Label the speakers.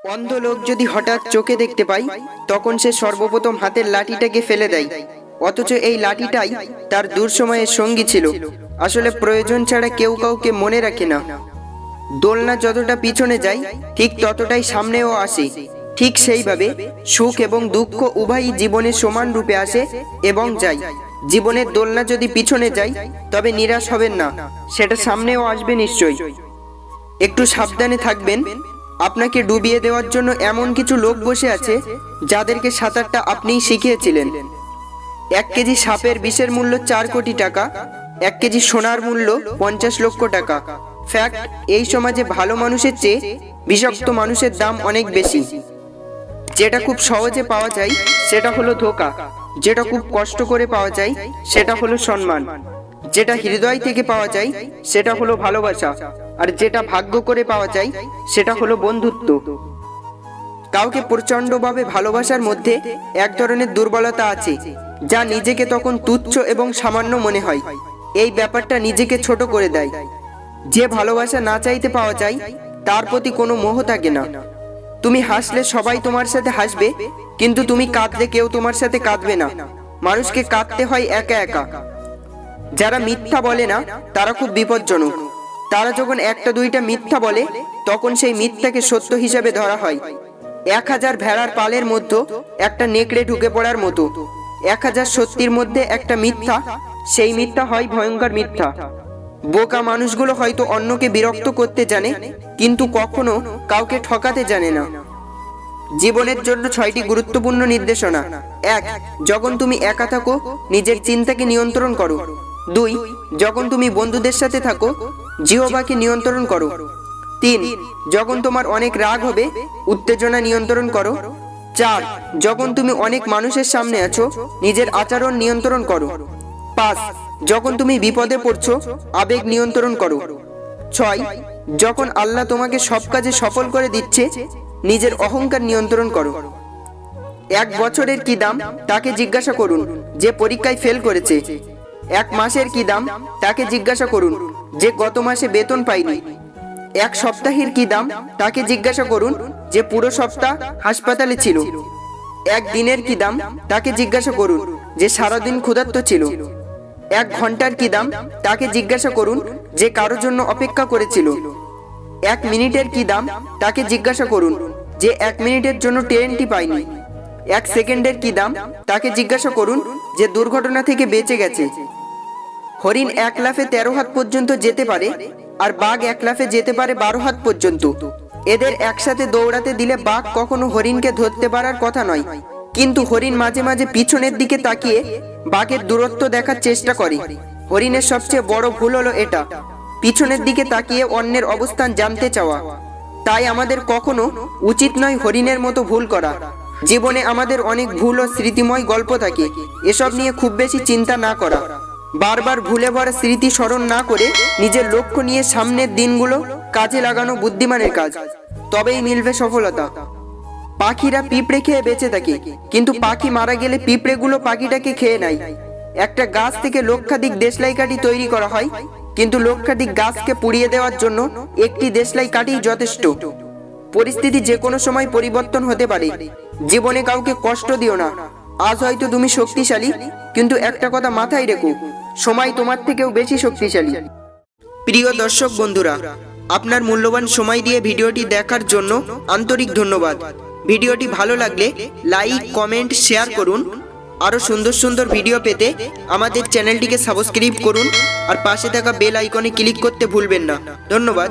Speaker 1: অন্ধ লোক যদি হঠাৎ চোখে দেখতে পায় তখন সে সর্বপ্রথম হাতের লাঠিটাকে ফেলে দেয়, অথচ এই লাঠিটাই তার দুঃসময়ের সঙ্গী ছিল। আসলে প্রয়োজন ছাড়া কেউ কাউকে মনে রাখে না। দোলনা যতটা পিছনে যায় ঠিক ততটাই সামনেও আসে। ঠিক সেইভাবে সুখ এবং দুঃখ উভয়ই জীবনে সমান রূপে আসে এবং যায়। জীবনের দোলনা যদি পিছনে যায় তবে নিরাশ হবেন না, সেটা সামনেও আসবে নিশ্চয়ই। একটু সাবধানে থাকবেন। আপনাকে ডুবিয়ে দেওয়ার জন্য এমন কিছু লোক বসে আছে যাদেরকে সাঁতারটা আপনিই শিখিয়েছিলেন। 1 কেজি সাপের বিষের মূল্য 4 কোটি টাকা, 1 কেজি সোনার মূল্য 50 লক্ষ টাকা। ফ্যাক্ট, এই সমাজে ভালো মানুষের চেয়ে বিষাক্ত মানুষের দাম অনেক বেশি। যেটা খুব সহজে পাওয়া যায় সেটা হলো ধোঁকা, যেটা খুব কষ্ট করে পাওয়া যায় সেটা হলো সম্মান, যেটা হৃদয় থেকে পাওয়া যায় সেটা হলো ভালোবাসা, আর যেটা ভাগ্য করে পাওয়া যায় সেটা হলো বন্ধুত্ব। কাউকে প্রচন্ডভাবে ভালোবাসার মধ্যে এক ধরনের দুর্বলতা আছে, যা নিজেকে তখন তুচ্ছ এবং সামান্য মনে হয়। এই ব্যাপারটা নিজেকে ছোট করে দেয়। যে ভালোবাসা না চাইতে পাওয়া যায় তার প্রতি কোনো মোহ থাকে না। তুমি হাসলে সবাই তোমার সাথে হাসবে, কিন্তু তুমি কাঁদলে কেউ তোমার সাথে কাঁদবে না। মানুষকে কাঁদতে হয় একা একা। যারা মিথ্যা বলে না তারা খুব বিপজ্জনক। তারা যখন একটা দুইটা মিথ্যা বলে তখন সেই মিথ্যাকে সত্য হিসাবে ধরা হয়। 1000 ভেড়ার পালের মধ্যে একটা নেকড়ে ঢুকে পড়ার মতো। 1000 সত্যির মধ্যে একটা মিথ্যা, সেই মিথ্যা হয় ভয়ঙ্কর মিথ্যা। বোকা মানুষগুলো হয়তো অন্যকে বিরক্ত করতে জানে, কিন্তু কখনো কাউকে ঠকাতে জানে না। জীবনের জন্য 6টি গুরুত্বপূর্ণ নির্দেশনা। 1. যখন তুমি একা থাকো নিজের চিন্তাকে নিয়ন্ত্রণ করো। 2. যখন তুমি বন্ধুদের সাথে থাকো জিহ্বাকে নিয়ন্ত্রণ করো। 3. যখন তোমার অনেক রাগ হবে উত্তেজনা নিয়ন্ত্রণ করো। 4. যখন তুমি অনেক মানুষের সামনে আছো নিজের আচরণ নিয়ন্ত্রণ করো। 5. যখন তুমি বিপদে পড়ছো আবেগ নিয়ন্ত্রণ করো। 6. যখন আল্লাহ তোমাকে সব কাজে সফল করে দিচ্ছে নিজের অহংকার নিয়ন্ত্রণ করো। 1 বছরের কি দাম তাকে জিজ্ঞাসা করুন যে পরীক্ষায় ফেল করেছে। 1 মাসের কি দাম তাকে জিজ্ঞাসা করুন যে গত মাসে বেতন পায়নি। 1 সপ্তাহের কি দাম তাকে জিজ্ঞাসা করুন যে পুরো সপ্তাহ হাসপাতালে ছিল। 1 দিনের কি দাম তাকে জিজ্ঞাসা করুন যে সারাদিন ক্ষুধার্ত ছিল। 1 ঘন্টার কি দাম তাকে জিজ্ঞাসা করুন যে কারোর জন্য অপেক্ষা করেছিল। 1 মিনিটের কি দাম তাকে জিজ্ঞাসা করুন যে 1 মিনিটের জন্য ট্রেনটি পায়নি। 1 সেকেন্ডের কি দাম তাকে জিজ্ঞাসা করুন যে দুর্ঘটনা থেকে বেঁচে গেছে। হরিণ 1 লাফে 13 হাত পর্যন্ত যেতে পারে, আর বাঘ 1 লাফে যেতে পারে 12 হাত পর্যন্ত। এদের একসাথে দৌড়াতে দিলে বাঘ কখনো হরিণকে ধরতে পারার কথা নয়, কিন্তু হরিণ মাঝে মাঝে পিছনের দিকে তাকিয়ে বাঘের দূরত্ব দেখার চেষ্টা করে। হরিণের সবচেয়ে বড় ভুল হলো এটা, পিছনের দিকে তাকিয়ে অন্যের অবস্থান জানতে চাওয়া। তাই আমাদের কখনো উচিত নয় হরিণের মতো ভুল করা। জীবনে আমাদের অনেক ভুল ও স্মৃতিময় গল্প থাকে, এসব নিয়ে খুব বেশি চিন্তা না করা। বারবার ভুলে ভরা স্মৃতি স্মরণ না করে নিজের লক্ষ্য নিয়ে সামনের দিনগুলো কাজে লাগানো বুদ্ধিমানের কাজ, তবেই মিলবে সফলতা। পাখিরা পিঁপড়ে খেয়ে বেঁচে থাকে, কিন্তু পাখি মারা গেলে পিঁপড়েগুলো পাখিটাকে খেয়ে নেয়। একটা গাছ থেকে লক্ষাধিক দেশলাই কাঠি তৈরি করা হয়, কিন্তু লক্ষাধিক গাছকে পুড়িয়ে দেওয়ার জন্য একটি দেশলাই কাঠি যথেষ্ট। পরিস্থিতি যে কোনো সময় পরিবর্তন হতে পারে। জীবনে কাউকে কষ্ট দিও না। আজ হয়তো তুমি শক্তিশালী, কিন্তু একটা কথা মাথায় রেখো, সময় তোমার থেকেও বেশি শক্তিশালী। প্রিয় দর্শক বন্ধুরা, আপনার মূল্যবান সময় দিয়ে ভিডিওটি দেখার জন্য আন্তরিক ধন্যবাদ। ভিডিওটি ভালো লাগলে লাইক, কমেন্ট, শেয়ার করুন। আরও সুন্দর সুন্দর ভিডিও পেতে আমাদের চ্যানেলটিকে সাবস্ক্রাইব করুন, আর পাশে থাকা বেল আইকনে ক্লিক করতে ভুলবেন না। ধন্যবাদ।